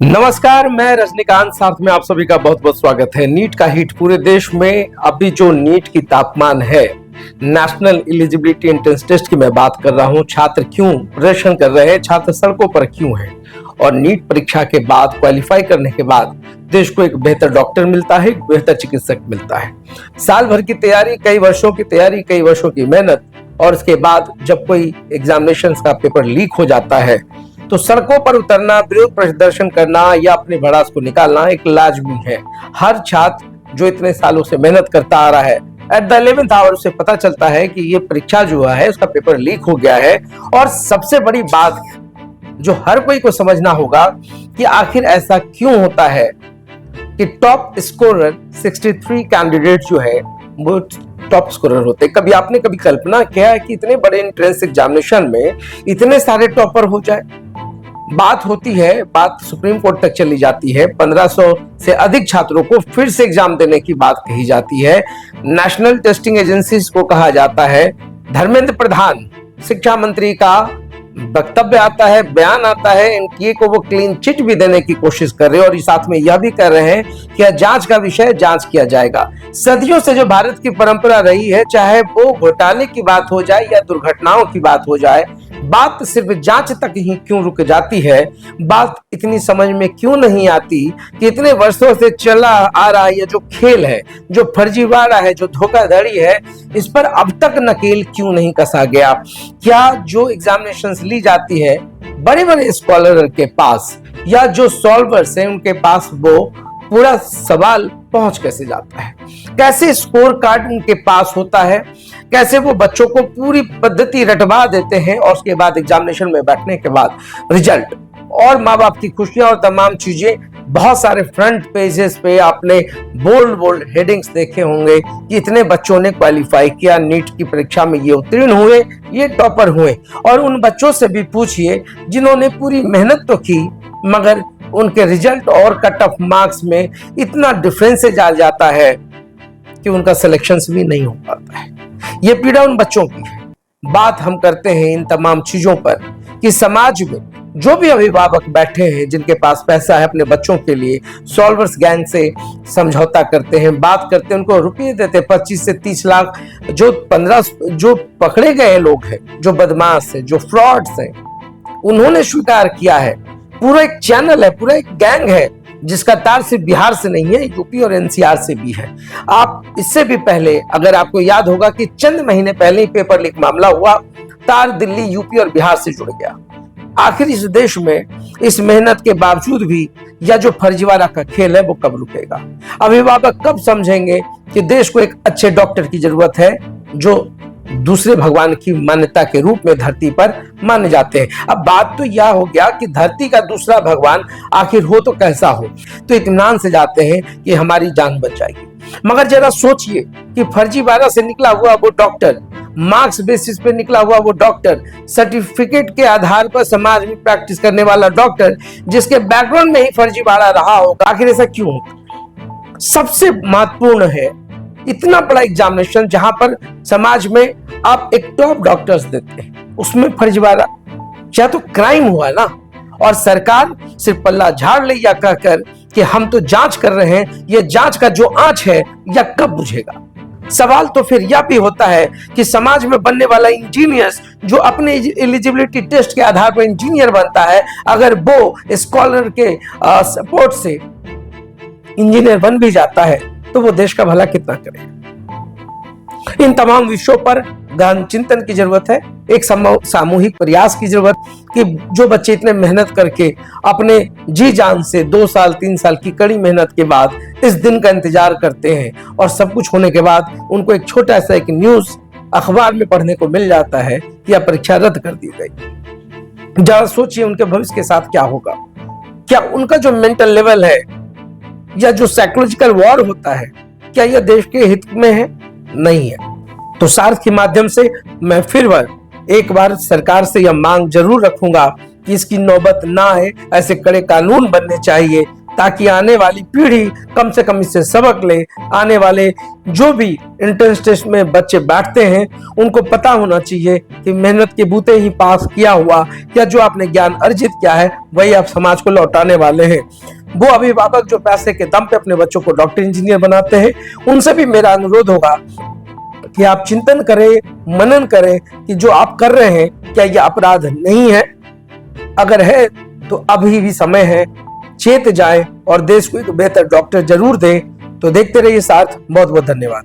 नमस्कार, मैं रजनीकांत, साथ में आप सभी का बहुत बहुत स्वागत है। नीट का हिट पूरे देश में। अभी जो नीट की तापमान है, नेशनल एलिजिबिलिटी एंट्रेंस टेस्ट की मैं बात कर रहा हूं। छात्र क्यों प्रदर्शन कर रहे हैं, छात्र सड़कों पर क्यों हैं, और नीट परीक्षा के बाद क्वालिफाई करने के बाद देश को एक बेहतर डॉक्टर मिलता है, एक बेहतर चिकित्सक मिलता है। साल भर की तैयारी, कई वर्षों की तैयारी, कई वर्षों की मेहनत, और उसके बाद जब कोई एग्जामिनेशन का पेपर लीक हो जाता है तो सड़कों पर उतरना, विरोध प्रदर्शन करना या अपने भड़ास को निकालना एक लाजमी है। हर छात्र जो इतने सालों से मेहनत करता आ रहा है, एट द 11th आवर उसे पता चलता है कि ये परीक्षा जो है उसका पेपर लीक हो गया है। और सबसे बड़ी बात जो हर कोई को समझना होगा कि आखिर ऐसा क्यों होता है कि टॉप स्कोरर 63 कैंडिडेट जो है वो टॉप स्कोरर होते। कभी आपने कभी कल्पना किया है कि इतने बड़े एंट्रेंस एग्जामिनेशन में इतने सारे टॉपर हो जाए? बात होती है, बात सुप्रीम कोर्ट तक चली जाती है। 1500 से अधिक छात्रों को फिर से एग्जाम देने की बात कही जाती है। नेशनल टेस्टिंग एजेंसीज को कहा जाता है। धर्मेंद्र प्रधान शिक्षा मंत्री का वक्तव्य आता है, बयान आता है, एनटीए को वो क्लीन चिट भी देने की कोशिश कर रहे हैं और साथ में यह भी कर रहे हैं कि जांच का विषय जांच किया जाएगा। सदियों से जो भारत की परंपरा रही है, चाहे वो घोटाले की बात हो जाए या दुर्घटनाओं की बात हो जाए, बात सिर्फ जांच तक ही क्यों रुक जाती है? बात इतनी समझ में क्यों नहीं आती कि इतने वर्षों से चला आ रहा ये जो खेल है, जो फर्जीवाड़ा है, जो धोखाधड़ी है, इस पर अब तक नकेल क्यों नहीं कसा गया? क्या जो एग्जामिनेशंस ली जाती है बड़े बड़े स्कॉलर के पास या जो सॉल्वर्स हैं उनके पास वो पूरा सवाल पहुंच कैसे जाता है? कैसे स्कोर कार्ड उनके पास होता है? कैसे वो बच्चों को पूरी पद्धति रटवा देते हैं और उसके बाद एग्जामिनेशन में बैठने के बाद रिजल्ट और माँ बाप की खुशियां और तमाम चीजें। बहुत सारे फ्रंट पेजेस पे आपने बोल्ड बोल्ड हेडिंग्स देखे होंगे कि इतने बच्चों ने क्वालिफाई किया, नीट की परीक्षा में ये उत्तीर्ण हुए, ये टॉपर हुए। और उन बच्चों से भी पूछिए जिन्होंने पूरी मेहनत तो की मगर उनके रिजल्ट और कट ऑफ मार्क्स में इतना डिफरेंसेज आ जाता है कि उनका सिलेक्शन भी नहीं हो पाता है। ये पीड़ा उन बच्चों की है। बात हम करते हैं इन तमाम चीजों पर कि समाज में जो भी अभिभावक बैठे हैं जिनके पास पैसा है, अपने बच्चों के लिए सॉल्वर्स गैंग से समझौता करते हैं, बात करते हैं, उनको रुपये देते हैं 25 से 30 लाख। जो 15 जो पकड़े गए लोग हैं, जो बदमाश हैं, जो फ्रॉड्स हैं, उन्होंने स्वीकार किया है। पूरा एक चैनल है, पूरा एक गैंग है जिसका तार सिर्फ बिहार से नहीं है, यूपी और एनसीआर से भी है। आप इससे भी पहले अगर आपको याद होगा कि चंद महीने पहले ही पेपर लीक मामला हुआ, तार दिल्ली, यूपी और बिहार से जुड़ गया। आखिर इस देश में इस मेहनत के बावजूद भी या जो फर्जीवाड़ा का खेल है वो कब रुकेगा? अभिभावक कब समझेंगे कि देश को एक अच्छे डॉक्टर की जरूरत है जो दूसरे भगवान की मान्यता के रूप में धरती पर माने जाते हैं? अब बात तो यह हो गया कि धरती का दूसरा भगवान आखिर हो तो कैसा हो, तो इत्मीनान से जाते हैं कि हमारी जान बच जाएगी। मगर जरा सोचिए कि फर्जीवाड़ा से निकला हुआ वो डॉक्टर, मार्क्स बेसिस पे निकला हुआ वो डॉक्टर, सर्टिफिकेट के आधार पर समाज में प्रैक्टिस करने वाला डॉक्टर, जिसके बैकग्राउंड में ही फर्जीवाड़ा रहा होगा, आखिर ऐसा क्यों होता? सबसे महत्वपूर्ण है इतना बड़ा एग्जामिनेशन जहां पर समाज में आप एक टॉप डॉक्टर्स देते हैं, उसमें फर्जीवाड़ा या तो क्राइम हुआ ना, और सरकार सिर्फ पल्ला झाड़ ले या कहकर कि हम तो जांच कर रहे हैं, ये जांच का जो आंच है या कब बुझेगा? सवाल तो फिर यह भी होता है कि समाज में बनने वाला इंजीनियर्स जो अपने एलिजिबिलिटी टेस्ट के आधार पर इंजीनियर बनता है, अगर वो स्कॉलर के सपोर्ट से इंजीनियर बन भी जाता है तो वो देश का भला कितना करेगा? इन तमाम विषयों पर गहन चिंतन की जरूरत है, एक सामूहिक प्रयास की जरूरत कि जो बच्चे इतने मेहनत करके अपने जी जान से 2 साल 3 साल की कड़ी मेहनत के बाद इस दिन का इंतजार करते हैं और सब कुछ होने के बाद उनको एक छोटा सा एक न्यूज अखबार में पढ़ने को मिल जाता है कि यह परीक्षा रद्द कर दी गई। जरा सोचिए उनके भविष्य के साथ क्या होगा? क्या उनका जो मेंटल लेवल है या जो साइकोलॉजिकल वॉर होता है, क्या यह देश के हित में है? नहीं है। तो सार्थ के माध्यम से मैं फिर एक बार सरकार से यह मांग जरूर रखूंगा कि इसकी नौबत ना आए, ऐसे कड़े कानून बनने चाहिए ताकि आने वाली पीढ़ी कम से कम इससे सबक ले। आने वाले जो भी एंट्रेंस टेस्ट में बच्चे बैठते हैं उनको पता होना चाहिए कि मेहनत के बूते ही पास किया हुआ या जो आपने ज्ञान अर्जित किया है वही आप समाज को लौटाने वाले हैं। वो अभिभावक जो पैसे के दम पे अपने बच्चों को डॉक्टर इंजीनियर बनाते हैं उनसे भी मेरा अनुरोध होगा कि आप चिंतन करें, मनन करें कि जो आप कर रहे हैं क्या यह अपराध नहीं है। अगर है तो अभी भी समय है, चेत जाएं और देश को एक बेहतर डॉक्टर जरूर दें। तो देखते रहिए साथ। बहुत बहुत धन्यवाद।